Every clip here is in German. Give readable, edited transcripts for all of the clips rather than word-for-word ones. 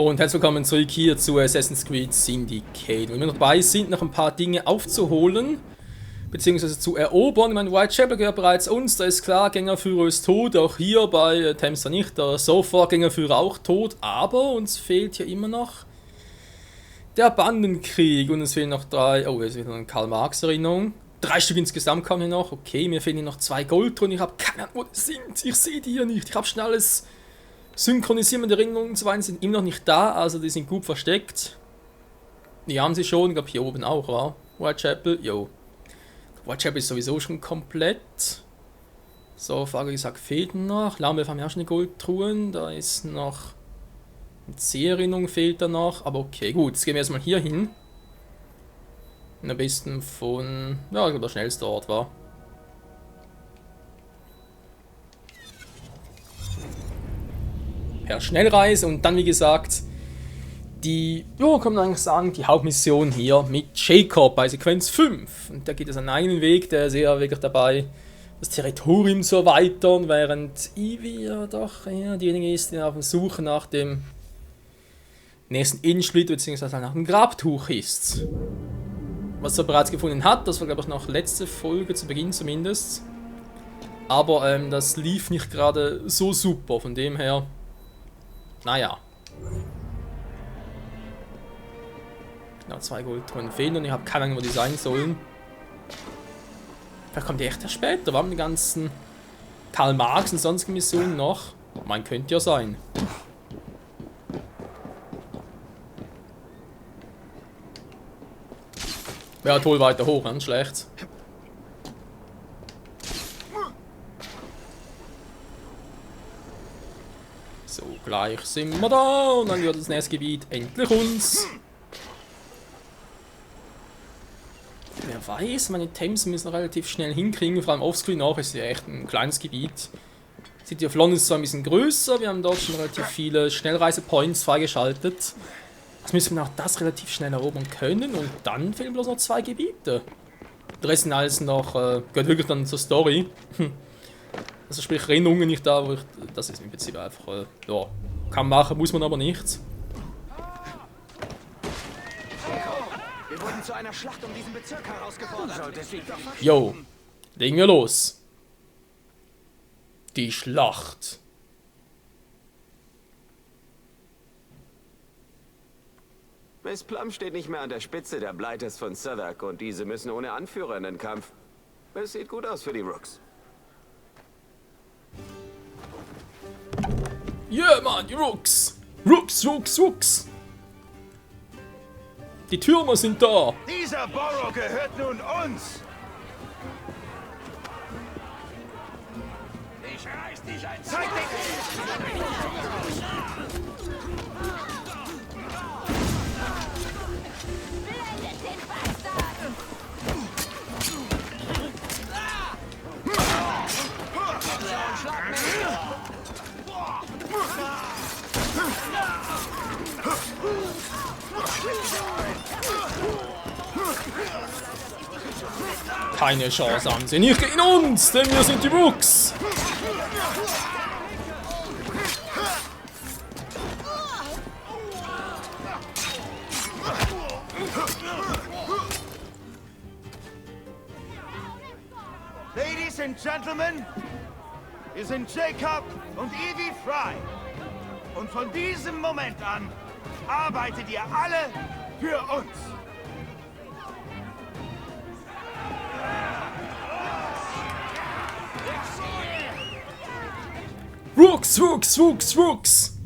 Und herzlich willkommen zurück hier zu Assassin's Creed Syndicate. Und wir noch dabei sind, noch ein paar Dinge aufzuholen, beziehungsweise zu erobern. Ich meine, Whitechapel gehört bereits uns, da ist klar, Gängerführer ist tot, auch hier bei Temster nicht, der Sofa-Gängerführer auch tot, aber uns fehlt hier immer noch der Bandenkrieg und es fehlen noch 3, oh, es ist wieder eine Karl-Marx-Erinnerung. 3 Stück insgesamt kommen hier noch, okay, mir fehlen hier noch 2 Goldtruhen, ich habe keine Ahnung, wo die sind, ich sehe die hier nicht, ich habe schon alles synchronisieren mit Erinnerungen und so weiter, sind immer noch nicht da, also die sind gut versteckt. Die haben sie schon, ich glaube hier oben auch, war Whitechapel, jo. Whitechapel ist sowieso schon komplett. So, Frage gesagt, fehlt noch. Laumwolf haben ja auch schon die Goldtruhen, da ist noch eine C-Erinnerung fehlt da noch, aber okay, gut, jetzt gehen wir erstmal hier hin. Und am besten von, ja, ich glaube der schnellste Ort war. Per Schnellreise und dann wie gesagt die, ja, kann man eigentlich sagen, die Hauptmission hier mit Jacob bei Sequenz 5. Und da geht es an einen Weg, der ist sehr wirklich dabei, das Territorium zu erweitern, während Ivy ja doch eher diejenige ist, die auf der Suche nach dem nächsten Innensplit bzw. nach dem Grabtuch ist. Was er bereits gefunden hat, das war glaube ich noch letzte Folge, zu Beginn zumindest. Aber das lief nicht gerade so super, von dem her, naja. Genau, 2 Goldtruhen fehlen und ich habe keine Ahnung, wo die sein sollen. Vielleicht kommt die echt erst später. Wir haben die ganzen Karl Marx und sonstige Missionen noch. Man könnte ja sein. Wäre halt wohl weiter hoch, ne? Schlecht. So, gleich sind wir da und dann wird das nächste Gebiet endlich uns. Wer weiß, meine Temps müssen relativ schnell hinkriegen, vor allem offscreen auch, ist ja echt ein kleines Gebiet. City of London ist zwar ein bisschen größer, wir haben dort schon relativ viele Schnellreise-Points freigeschaltet. Also müssen wir auch das relativ schnell erobern können und dann fehlen bloß noch 2 Gebiete. Der Rest sind alles noch, gehört wirklich dann zur Story. Also sprich Erinnerungen nicht da, wo ich, das ist im Prinzip einfach, ja, kann machen, muss man aber nicht. Wir wurden zu einer Schlacht um diesen Bezirk herausgefordert. Jo, legen wir los. Die Schlacht. Miss Plum steht nicht mehr an der Spitze der Blighters von Southwark und diese müssen ohne Anführer in den Kampf. Es sieht gut aus für die Rooks. Yeah, Mann, die Rooks! Rooks, Rooks, Rooks! Die Türmer sind da! Dieser Borough gehört nun uns! Ich reiß dich ein Zeig Keine Chance haben sie nicht gegen uns, denn wir sind die Rooks! Ladies and Gentlemen, wir sind Jacob und Evie Fry. Und von diesem Moment an arbeitet ihr alle für uns. Rooks, Rooks, Rooks, Rooks!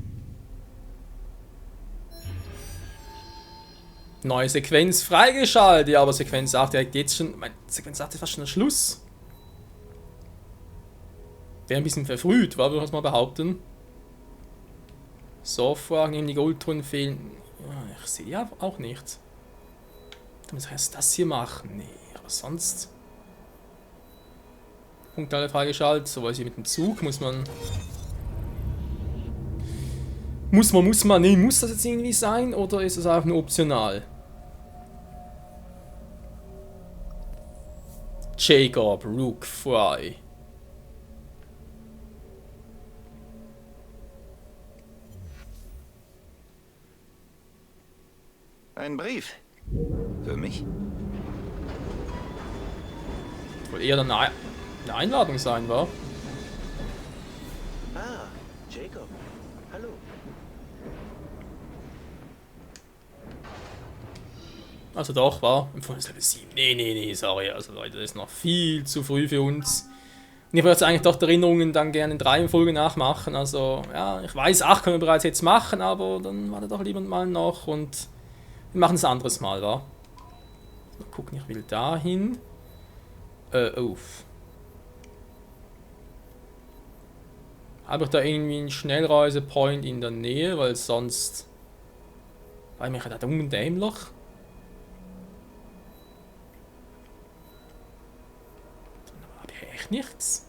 Neue Sequenz freigeschaltet, ja, aber Sequenz 8 direkt jetzt schon. Sequenz 8 ist fast schon der Schluss. Wäre ein bisschen verfrüht, war, würde ich mal behaupten. So, Fragen, nehmen die Goldtruhen fehlen. Ja, ich sehe ja auch nicht. Dann muss ich erst das hier machen. Nee, aber sonst. Punkte alle freigeschaltet. So, was hier mit dem Zug muss man. Nee, muss das jetzt irgendwie sein oder ist es einfach nur optional? Jacob, Rook, Fry. Ein Brief. Für mich? Wohl eher eine Einladung sein, war. Ah, Jacob. Hallo. Also doch, war. Empfohlenes Level 7. Nee, sorry. Also Leute, das ist noch viel zu früh für uns. Und ich würde jetzt eigentlich doch die Erinnerungen dann gerne in 3 Folgen nachmachen. Also, ja, ich weiß, 8 können wir bereits jetzt machen, aber dann wartet doch lieber mal noch und wir machen es ein anderes Mal, wa? Mal gucken, ich will dahin. Habe ich da irgendwie einen Schnellreisepoint in der Nähe, weil sonst... Weil mich da unten dämlich. Dann habe ich echt nichts.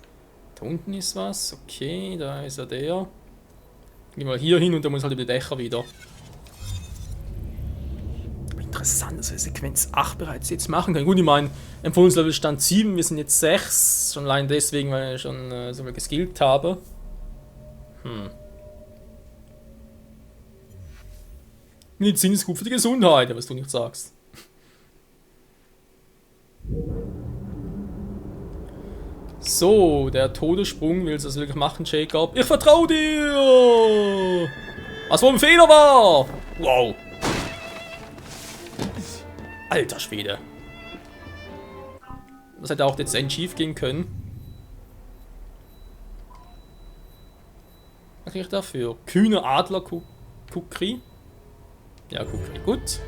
Da unten ist was. Okay, da ist ja der. Geh mal hier hin und dann muss halt über die Dächer wieder. Interessant, dass wir Sequenz 8 bereits jetzt machen können. Gut, ich meine, empfohlenes Level stand 7, wir sind jetzt 6. Schon allein deswegen, weil ich schon so viel geskillt habe. Medizin ist gut für die Gesundheit, was du nicht sagst. So, der Todessprung will es also wirklich machen, Jacob. Ich vertraue dir! Was wohl ein Fehler war! Wow! Alter Schwede. Das hätte auch dezent schief gehen können. Was kriege ich dafür? Kühner Adler Kukri. Ja, Kukri, gut.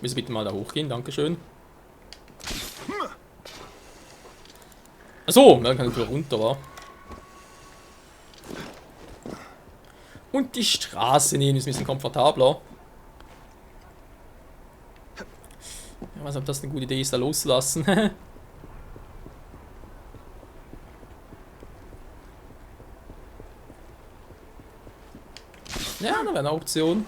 Müssen bitte mal da hochgehen, dankeschön. Achso, dann kann ich wieder runter, wa? Und die Straße nehmen ist ein bisschen komfortabler. Ich weiß nicht, ob das eine gute Idee ist, da loszulassen. Ja, da wäre eine Option.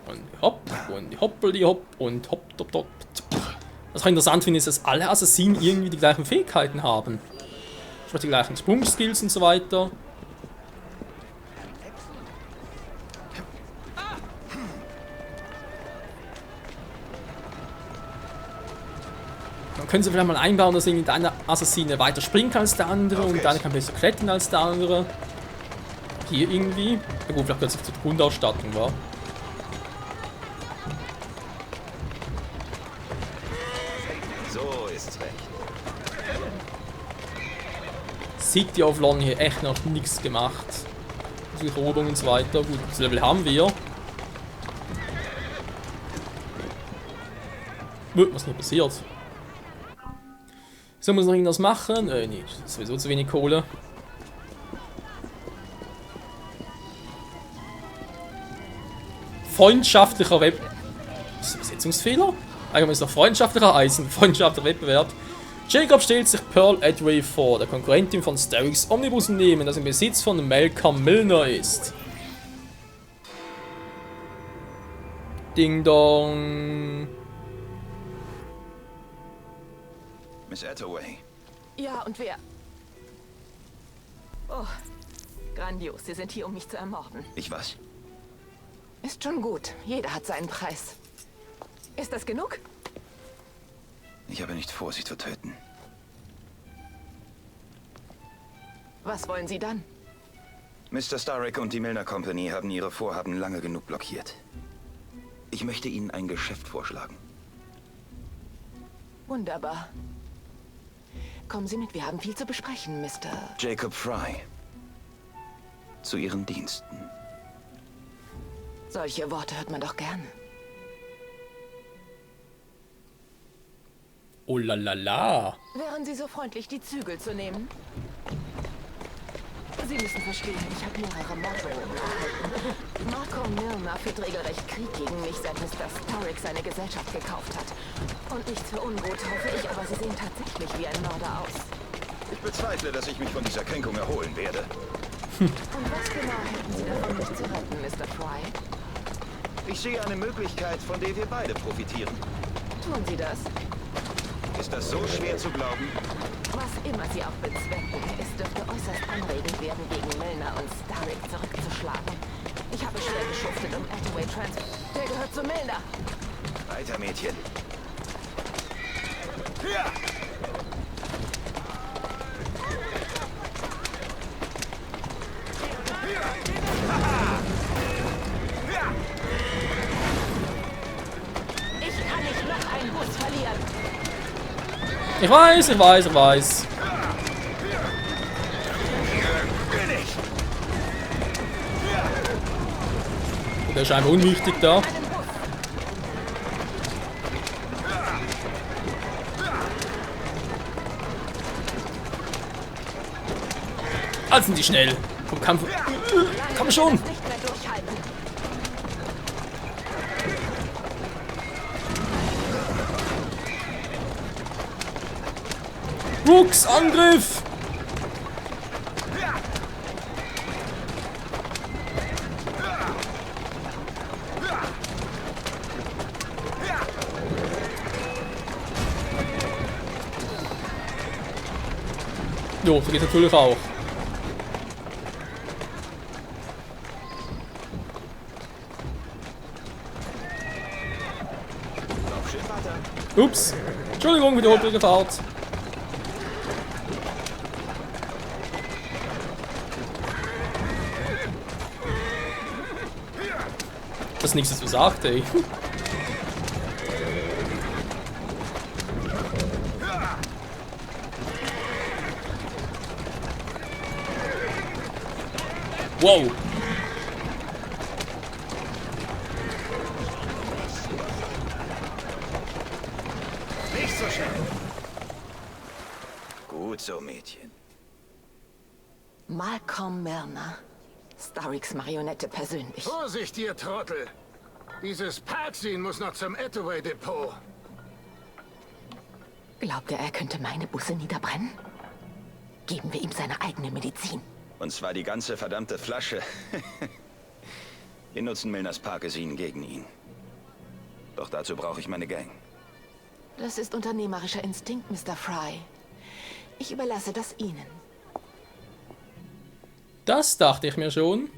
Und hopp, und hoppel, hopp, und hopp, hopp, hopp. Was ich interessant finde, ist, dass alle Assassinen irgendwie die gleichen Fähigkeiten haben. Sprich, die gleichen Sprungskills und so weiter. Dann können sie vielleicht mal einbauen, dass irgendwie der Assassine weiter springt als der andere und der eine kann besser klettern als der andere. Hier irgendwie. Na gut, vielleicht plötzlich zur Grundausstattung war. So ist's recht. City of London hier echt noch nichts gemacht. Also Rodung und so weiter. Gut, das Level haben wir. Was nicht passiert? So, muss noch irgendwas machen? Nee, das ist sowieso zu wenig Kohle. Freundschaftlicher Web... Das ist ein Übersetzungsfehler? Eigentlich ist doch freundschaftlicher Eisen, freundschaftlicher Wettbewerb. Jacob stellt sich Pearl Edway vor, der Konkurrentin von Sterix Omnibusunternehmen, das im Besitz von Malcolm Milner ist. Ding Dong. Miss Attaway. Ja, und wer? Oh, grandios. Sie sind hier, um mich zu ermorden. Ich was? Ist schon gut. Jeder hat seinen Preis. Ist das genug? Ich habe nicht vor, sie zu töten. Was wollen Sie dann? Mr. Starrick und die Milner Company haben ihre Vorhaben lange genug blockiert. Ich möchte Ihnen ein Geschäft vorschlagen. Wunderbar. Kommen Sie mit, wir haben viel zu besprechen, Mr. Jacob Fry. Zu Ihren Diensten. Solche Worte hört man doch gerne. Oh la la la. Wären Sie so freundlich, die Zügel zu nehmen? Sie müssen verstehen, ich habe mehrere Morddrohungen erhalten. Malcolm Milner führt regelrecht Krieg gegen mich, seit Mr. Starrick seine Gesellschaft gekauft hat. Und nichts für ungut, hoffe ich, aber Sie sehen tatsächlich wie ein Mörder aus. Ich bezweifle, dass ich mich von dieser Kränkung erholen werde. Und was genau hätten Sie davon, mich zu retten, Mr. Fry? Ich sehe eine Möglichkeit, von der wir beide profitieren. Tun Sie das? Ist das so schwer zu glauben? Was immer sie auch bezwecken, es dürfte äußerst anregend werden, gegen Milner und Starrick zurückzuschlagen. Ich habe schwer geschuftet, um Attaway Trans... Der gehört zu Milner. Weiter, Mädchen. Hier! Ich kann nicht noch einen Bus verlieren. Ich weiß, ich weiß, ich weiß. Der ist scheinbar unwichtig da. Also sind die schnell. Vom Kampf. Komm schon. Nicht mehr durchhalten. Rooks, Angriff! Jo, so geht natürlich auch. Ups. Entschuldigung für die holprige Fahrt. Das ist nichts dazu sagt, ey. Wow. Nicht so schnell. Gut so, Mädchen. Malcolm Milner. Starricks Marionette persönlich. Vorsicht, ihr Trottel! Dieses Parksin muss noch zum Attaway-Depot. Glaubt er könnte meine Busse niederbrennen? Geben wir ihm seine eigene Medizin. Und zwar die ganze verdammte Flasche. Wir nutzen Milners Parkesin gegen ihn. Doch dazu brauche ich meine Gang. Das ist unternehmerischer Instinkt, Mr. Fry. Ich überlasse das Ihnen. Das dachte ich mir schon.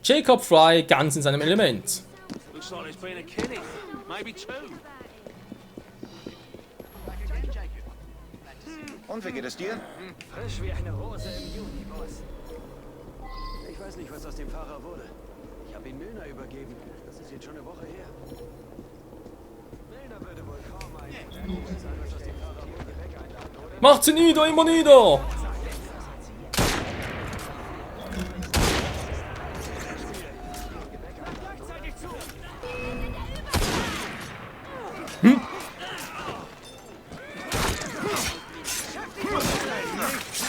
Jacob Fry ganz in seinem Element. Looks like there's been a killing. Maybe two. Und wie geht es dir? Frisch wie eine Rose im Juni, Boss. Ich weiß nicht, was aus dem Fahrer wurde. Ich habe ihn Milner übergeben. Das ist jetzt schon eine Woche her. Milner würde wohl kaum ein sein, was aus dem Fahrer wurde. Weg einladen, oder? Macht sie nieder, immer nieder!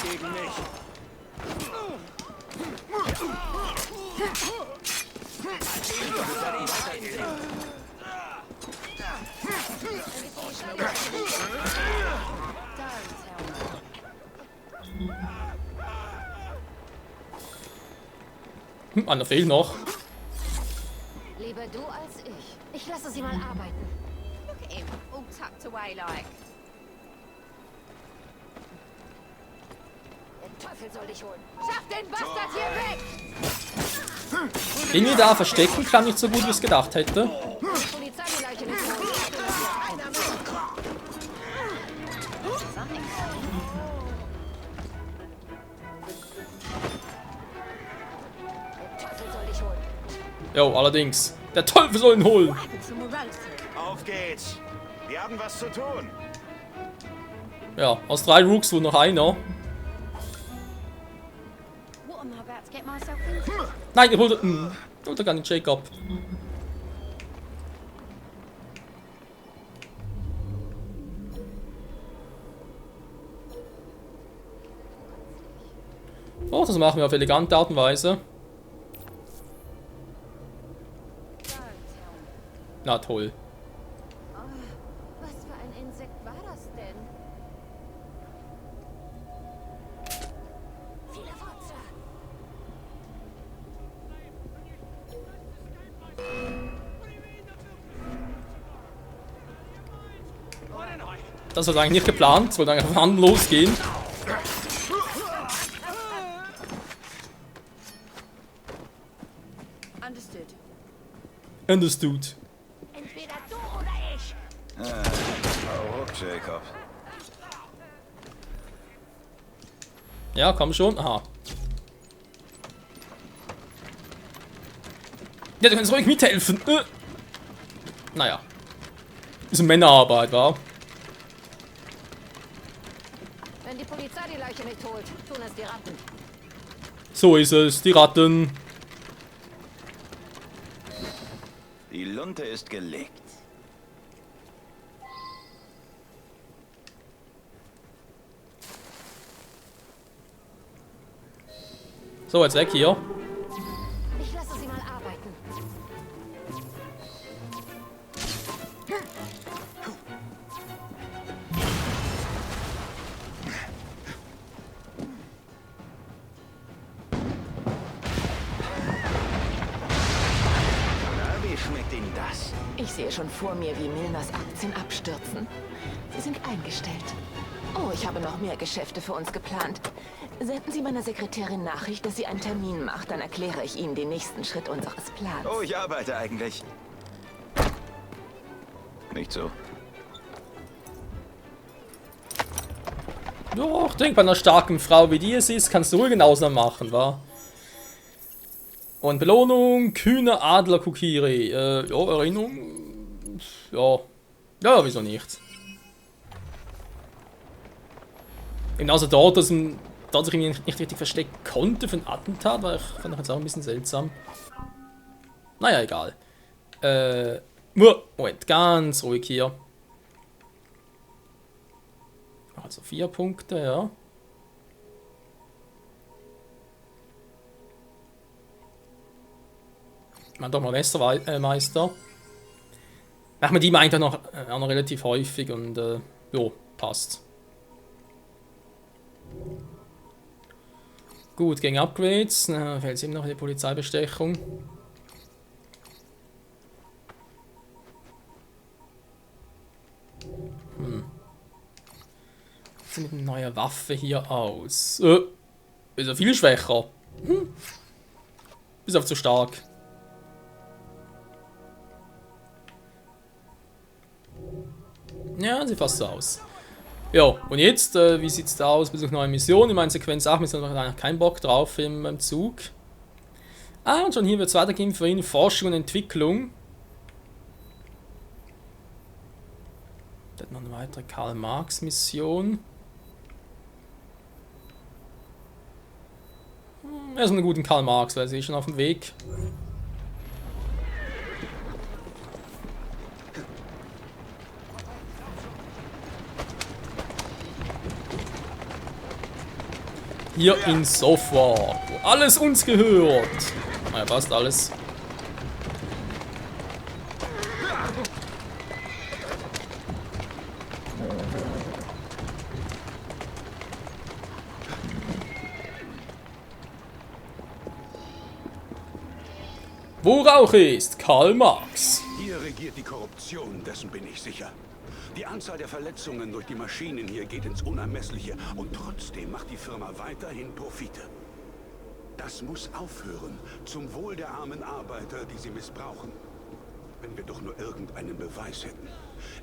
Gegen mich. Einer fehlt noch. Lieber du als ich. Ich lasse sie mal arbeiten. Look at him, all tucked away like. Der Teufel soll dich holen. Schaff den Bastard hier weg! Irgendwie da verstecken kann nicht so gut, wie ich es gedacht hätte. Polizei die Leiche nicht holen. Der Teufel soll dich holen. Jo, allerdings. Der Teufel soll ihn holen. Auf geht's. Wir haben was zu tun. Ja, aus 3 Rooks wohl noch einer. What am I about to get myself into? Nein, er holt er gar nicht Jacob. Oh, das machen wir auf elegante Art und Weise. Na toll. Was für ein Insekt war das denn? Viele Wurzeln. Das war eigentlich nicht geplant, es wollte einfach an losgehen. Understood. Entweder du oder ich. Hau ruck, Jacob. Ja, komm schon. Aha. Ja, du kannst ruhig mithelfen. Naja. Ist Männerarbeit, wa? Wenn die Polizei die Leiche nicht holt, tun es die Ratten. So ist es, die Ratten. Die Lunte ist gelegt. So, jetzt weg hier. Ich lasse sie mal arbeiten. Na, wie schmeckt Ihnen das? Ich sehe schon vor mir, wie Milners Aktien abstürzen. Sie sind eingestellt. Oh, ich habe noch mehr Geschäfte für uns geplant. Senden Sie meiner Sekretärin Nachricht, dass sie einen Termin macht. Dann erkläre ich Ihnen den nächsten Schritt unseres Plans. Oh, ich arbeite eigentlich. Nicht so. Ja, ich denke, bei einer starken Frau wie die es ist, kannst du ruhig eine Ausnahme machen, wa? Und Belohnung, kühner Adler Kukiri. Ja, Erinnerung. Ja. Ja, wieso nicht? Genauso dort, dass man dort sich irgendwie nicht richtig verstecken konnte für ein Attentat, war ich, fand ich jetzt auch ein bisschen seltsam. Naja, egal. Moment, ganz ruhig hier. Also 4 Punkte, ja. Machen doch mal Messermeister. Machen wir die meint auch noch relativ häufig und jo, passt. Gut, gegen Upgrades. Fehlt es eben noch die Polizeibestechung. Wie sieht mit einer neuen Waffe hier aus? Ist er viel schwächer. Bis auf zu stark. Ja, sieht fast so aus. Ja, und jetzt, wie sieht es da aus? Besuch neue Mission. Ich meine, Sequenz 8, wir haben eigentlich keinen Bock drauf im Zug. Ah, und schon hier wird es weitergehen für ihn. Forschung und Entwicklung. Da hat noch eine weitere Karl-Marx-Mission. Er ist einen guten Karl Marx, weil sie ist schon auf dem Weg. Hier in Sofwa, wo alles uns gehört. Naja, fast alles. Wo Rauch ist, Karl Marx. Hier regiert die Korruption, dessen bin ich sicher. Die Anzahl der Verletzungen durch die Maschinen hier geht ins Unermessliche und trotzdem macht die Firma weiterhin Profite. Das muss aufhören, zum Wohl der armen Arbeiter, die sie missbrauchen. Wenn wir doch nur irgendeinen Beweis hätten.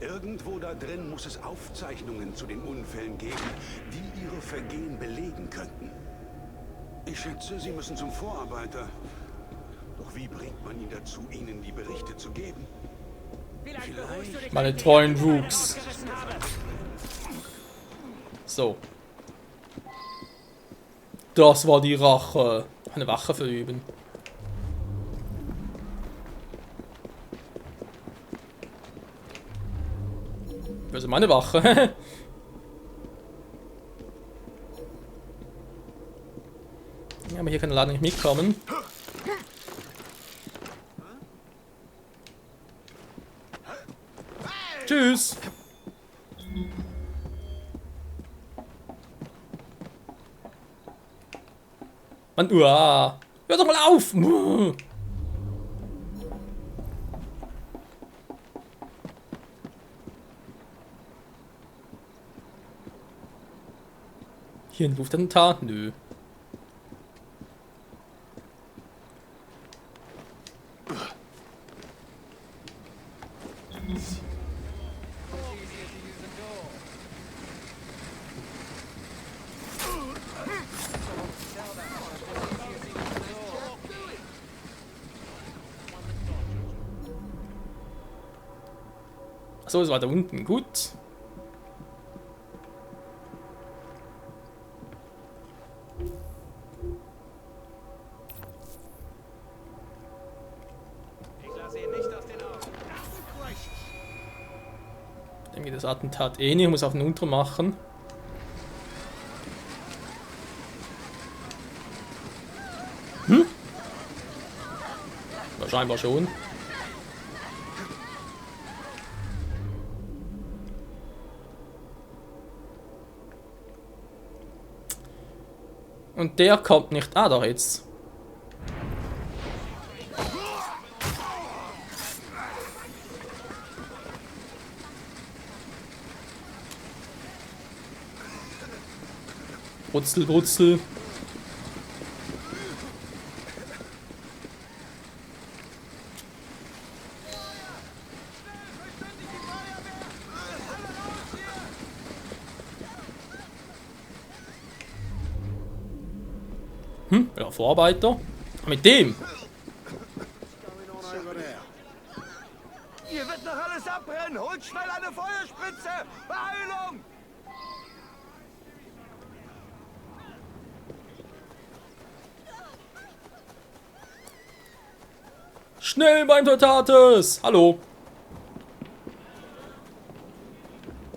Irgendwo da drin muss es Aufzeichnungen zu den Unfällen geben, die ihre Vergehen belegen könnten. Ich schätze, Sie müssen zum Vorarbeiter. Doch wie bringt man ihn dazu, Ihnen die Berichte zu geben? Vielleicht... Meine treuen Rooks. So. Das war die Rache. Eine Wache verüben. Also meine Wache. Ja, aber hier kann er leider nicht mitkommen. Tschüss. Mann, uah. Hör doch mal auf. Hier ein Luftattentat? Nö. So, es war da unten. Gut. Ich denke, das Attentat eh nicht. Ich muss auf den Unter machen. Scheinbar schon. Und der kommt nicht. Ah, da jetzt. Brutzel, Brutzel. Ja, Vorarbeiter. Mit dem. Hier wird noch alles abbrennen. Holt schnell eine Feuerspritze. Beeilung! Schnell beim Totates! Hallo!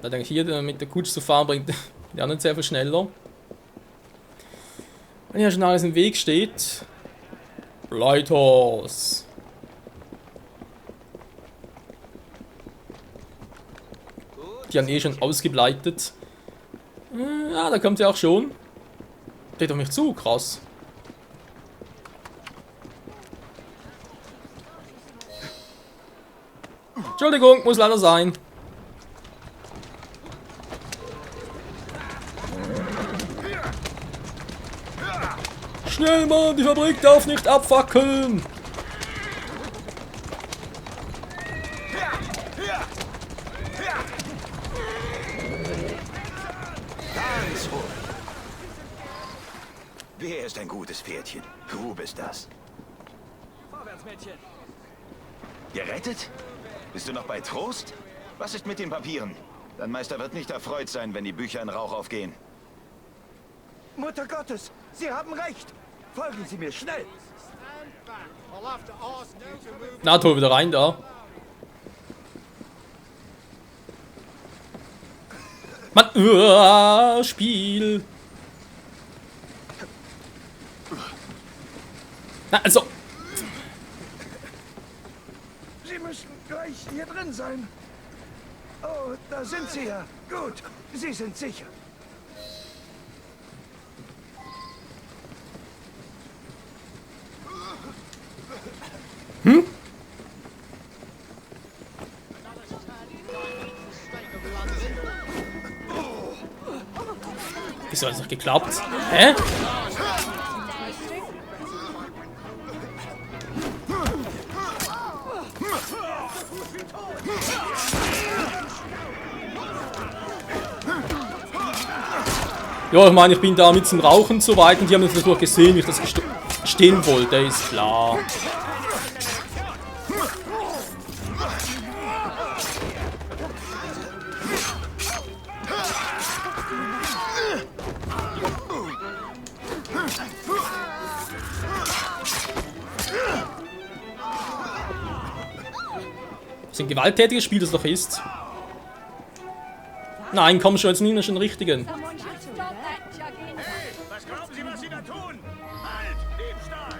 Da denke ich, hier mit der Kutsche zu fahren bringt ja nicht sehr viel schneller. Wenn hier schon alles im Weg steht. Lighthouse. Die haben eh schon ausgebleitet. Ja, da kommt sie auch schon. Steht auf mich zu, krass. Entschuldigung, muss leider sein. Schnell, Mann, die Fabrik darf nicht abfackeln. Ganz ruhig. Wer ist ein gutes Pferdchen? Du bist das. Vorwärts, Mädchen. Gerettet? Bist du noch bei Trost? Was ist mit den Papieren? Dein Meister wird nicht erfreut sein, wenn die Bücher in Rauch aufgehen. Mutter Gottes, Sie haben recht. Folgen Sie mir schnell. Na, hol wieder rein da. Mann, Spiel. Na, also. Sie müssen gleich hier drin sein. Oh, da sind Sie ja. Gut, Sie sind sicher. Wieso hat es noch geklappt? Hä? Ja, ich meine, ich bin da mit zum Rauchen so weit und die haben das natürlich gesehen, wie ich das stehen wollte, ist klar. Das ist ein gewalttätiges Spiel, das doch ist. Nein, komm schon, jetzt nimm schon den richtigen. Hey, was glauben Sie, was Sie da tun? Halt, Diebstahl!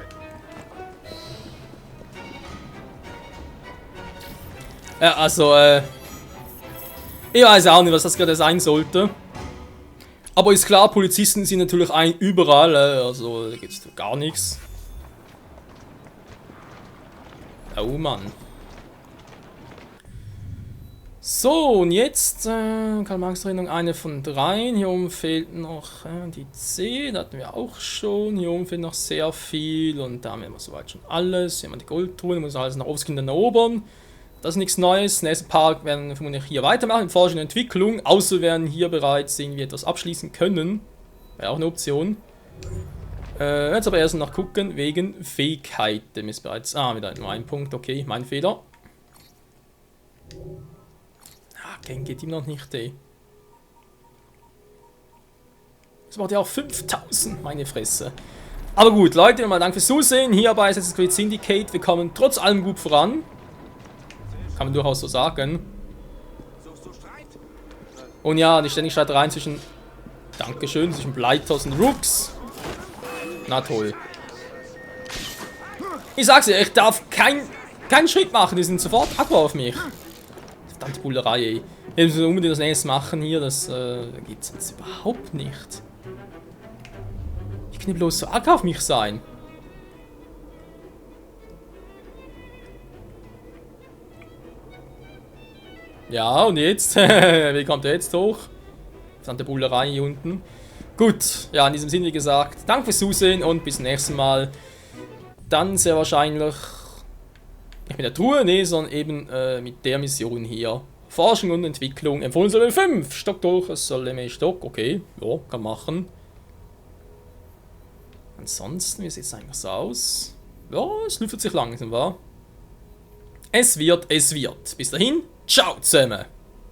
Ja, also, ich weiß auch nicht, was das gerade sein sollte. Aber ist klar, Polizisten sind natürlich überall, also da gibt's gar nichts. Oh Mann. So, und jetzt Karl-Marx-Erinnerung, eine von 3. Hier oben fehlt noch die C, da hatten wir auch schon. Hier oben fehlt noch sehr viel und da haben wir soweit schon alles. Hier haben wir die Goldtruhe, muss alles nach Aufskind erobern. Das ist nichts Neues. Nächsten Part werden wir vermutlich hier weitermachen, Forschung und Entwicklung. Außer werden hier bereits irgendwie etwas abschließen können. Wäre auch eine Option. Jetzt aber erst noch gucken, wegen Fähigkeiten. Ist bereits. Wieder nur ein Punkt, okay, mein Fehler. Gang geht ihm noch nicht, ey. Das macht ja auch 5000, meine Fresse. Aber gut, Leute, nochmal danke fürs Zusehen. Hier bei Assassin's Creed Syndicate. Wir kommen trotz allem gut voran. Kann man durchaus so sagen. Und ja, die ständige Streitereien zwischen... Dankeschön, zwischen Blighters und Rooks. Na toll. Ich sag's dir, ich darf keinen Schritt machen. Die sind sofort aggro auf mich. Verdammte Bullerei, ey. Ich muss unbedingt das nächste machen hier, das geht sonst überhaupt nicht. Ich kann nicht bloß so arg auf mich sein. Ja, und jetzt? Wie kommt er jetzt hoch? Verdammte Bullerei hier unten. Gut, ja, in diesem Sinne wie gesagt, danke fürs Zusehen und bis zum nächsten Mal. Dann sehr wahrscheinlich nicht mit der Truhe, nee, sondern eben mit der Mission hier. Forschung und Entwicklung, empfohlen Level 5, Stock durch, es soll mehr Stock, okay, ja, kann machen. Ansonsten, wie sieht es eigentlich so aus? Ja, es lüftet sich langsam, wa? Es wird. Bis dahin, ciao zusammen!